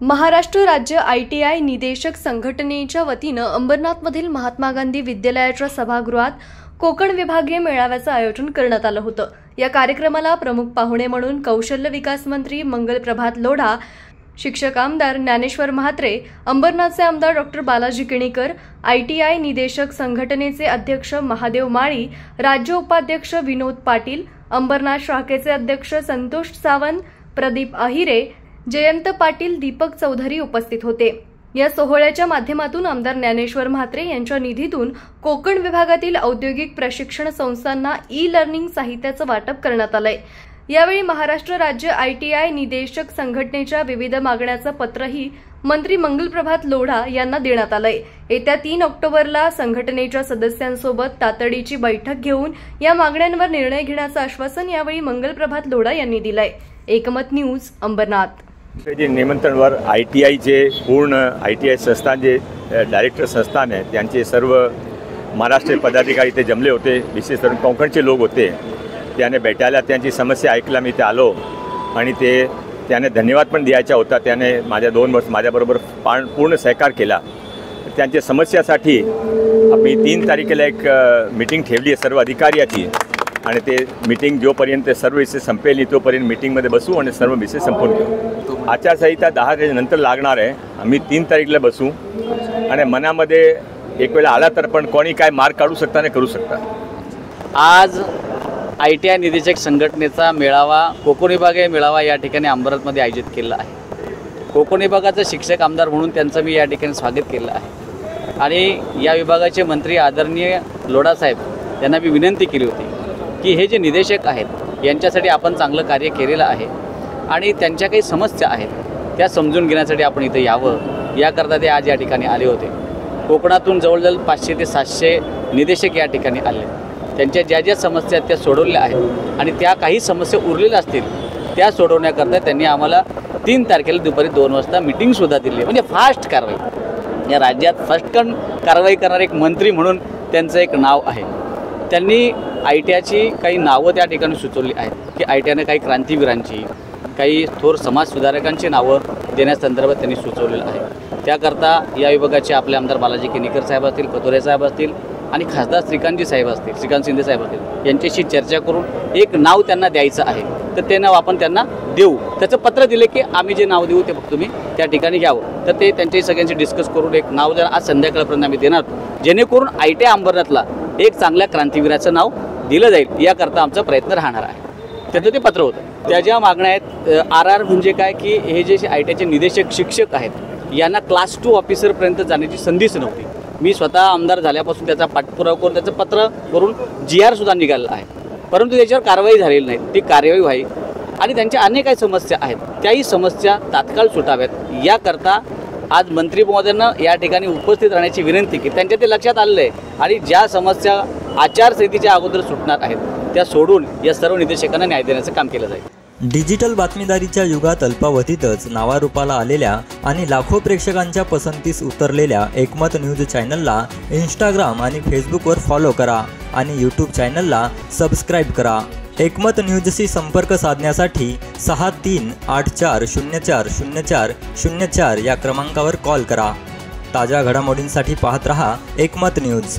महाराष्ट्र राज्य ITI निदेशक संघटनेच्या वतीनं अंबरनाथमधील महात्मा गांधी विद्यालयाच्या सभागृहात कोकण विभागीय मेळाव्याचं आयोजन करण्यात आलं होतं। या कार्यक्रमाला प्रमुख पाहुणे म्हणून कौशल्य विकास मंत्री मंगल प्रभात लोढा, शिक्षक आमदार ज्ञानेश्वर म्हात्रे, अंबरनाथचे आमदार डॉ. बालाजी किणीकर, ITI निदेशक संघटनेचे अध्यक्ष महादेव माळी, राज्य उपाध्यक्ष विनोद पाटील, अंबरनाथ शाखेचे अध्यक्ष संतोष सावंत, प्रदीप अहिरे, जयंत पाटील, दीपक चौधरी उपस्थित होते। या सोहळ्याच्या माध्यमातून आमदार ज्ञानेश्वर म्हात्रे यांच्या निधीतून कोकण विभागातील औद्योगिक प्रशिक्षण संस्थांना ई-लर्निंग साहित्याचं वाटप करण्यात आलंय। यावेळी महाराष्ट्र राज्य ITI निदेशक संघटनेच्या विविध मागण्यांचं पत्रही मंत्री मंगल प्रभात लोढा यांना देण्यात आलंय। येत्या 3 ऑक्टोबरला संघटनेच्या सदस्यांसोबत तातडीची बैठक घेऊन या मागण्यांवर निर्णय घेण्याचं आश्वासन यावेळी मंगल प्रभात लोढा यांनी दिलंय। एकमत न्यूज, अंबरनाथ। निमंत्रणवर ITIचे पूर्ण ITI संस्थान जे डायरेक्टर संस्थान आहे त्यांचे सर्व महाराष्ट्र पदाधिकारी ते जमले होते। विशेष करून कोकणचे लोक होते। त्याने भेटायला त्यांची समस्या ऐकला, मी ते आलो आणि त्याने धन्यवाद पण द्यायचा होता। त्याने माझ्या 2 वर्ष माझ्याबरोबर पूर्ण सहकार केला। त्यांच्या समस्यासाठी आम्ही 3 तारखेला एक मीटिंग ठेवली आहे सर्व अधिकाऱ्याची आणि ते मीटिंग जोपर्यंत सर्व विषय संपेल तोपर्यंत मीटिंगमध्ये बसू आणि सर्व विषय संपवून घेऊ। आचारसंहिता 10 नंतर लागणार आहे। आम्ही 3 तारखेला बसू आणि मनामध्ये एक वेळा आला तर पण कोणी काय मार्ग काढू शकता नाही करू शकता। आज ITI निदेशक संघटनेचा मेळावा, कोकण विभागीय मेळावा या ठिकाणी अंबरनाथमध्ये आयोजित केला आहे। कोकण विभागाचे शिक्षक आमदार म्हणून त्यांचं मी या ठिकाणी स्वागत केलं आहे आणि या विभागाचे मंत्री आदरणीय लोढा साहेब यांना मी विनंती केली होती की हे जे निदेशक आहेत यांच्यासाठी आपण चांगलं कार्य केलेलं आहे आणि त्यांच्या काही समस्या आहेत त्या समजून घेण्यासाठी आपण इथं यावं, याकरता ते आज या ठिकाणी आले होते। कोकणातून जवळजवळ 500 ते 700 निदेशक या ठिकाणी आले। त्यांच्या ज्या ज्या समस्या आहेत त्या सोडवल्या आहेत आणि त्या काही समस्या उरलेल्या असतील त्या सोडवण्याकरता त्यांनी आम्हाला 3 तारखेला दुपारी 2 वाजता मीटिंगसुद्धा दिली। म्हणजे फास्ट कारवाई, या राज्यात फटकन कारवाई करणारे एक मंत्री म्हणून त्यांचं एक नाव आहे। त्यांनी ITIची काही नावं त्या ठिकाणी सुचवली आहेत की ITIने काही क्रांतीवीरांची, काही थोर समाजसुधारकांची नावं देण्यासंदर्भात त्यांनी सुचवलेलं आहे। त्याकरता या विभागाचे आपले आमदार बालाजी किणीकर साहेब असतील, पतोरे साहेब असतील आणि खासदार श्रीकांतजी साहेब असतील, श्रीकांत शिंदे साहेब असतील, यांच्याशी चर्चा करून एक नाव त्यांना द्यायचं आहे। तर ते नाव आपण त्यांना देऊ। त्याचं पत्र दिले की आम्ही जे नाव देऊ ते फक्त तुम्ही त्या ठिकाणी घ्यावं। तर ते त्यांच्याशी सगळ्यांशी डिस्कस करून एक नाव जर आज संध्याकाळपर्यंत आम्ही देणार, जेणेकरून ITI अंबरनाथला एक चांगल्या क्रांतीवीराचं नाव दिलं जाईल, याकरता आमचा प्रयत्न राहणार आहे। त्याचं ते पत्र होतं। त्या ज्या मागण्या आहेत, RR म्हणजे काय की हे जे ITIचे निदेशक शिक्षक आहेत यांना क्लास 2 ऑफिसरपर्यंत जाण्याची संधीच नव्हती। मी स्वतः आमदार झाल्यापासून त्याचा पाठपुरावा करून त्याचं पत्र करून GR सुद्धा निघालेलं आहे, परंतु त्याच्यावर कारवाई झालेली नाही। ती कार्यवाही व्हावी आणि त्यांच्या अनेक काही समस्या आहेत त्याही समस्या तात्काळ सुटाव्यात, याकरता आज मंत्री महोदयांना या ठिकाणी उपस्थित राहण्याची विनंती की त्यांच्या ते लक्षात आलेलं आहे आणि ज्या समस्या आचारसंहितेच्या अगोदर सुटणार आहेत त्या सोडून या सर्व निदेशकांना न्याय देण्याचं काम केलं जाईल। डिजिटल बातमीदारीच्या युगात अल्पावधीतच नावारूपाला आलेल्या आणि लाखो प्रेक्षकांच्या पसंतीस उतरलेल्या एकमत न्यूज चॅनलला इंस्टाग्राम आणि फेसबुकवर फॉलो करा आणि यूट्यूब चॅनलला सबस्क्राईब करा। एकमत न्यूजशी संपर्क साधण्यासाठी 6384040404 या क्रमांकावर कॉल करा। ताज्या घडामोडींसाठी पाहत रहा एकमत न्यूज।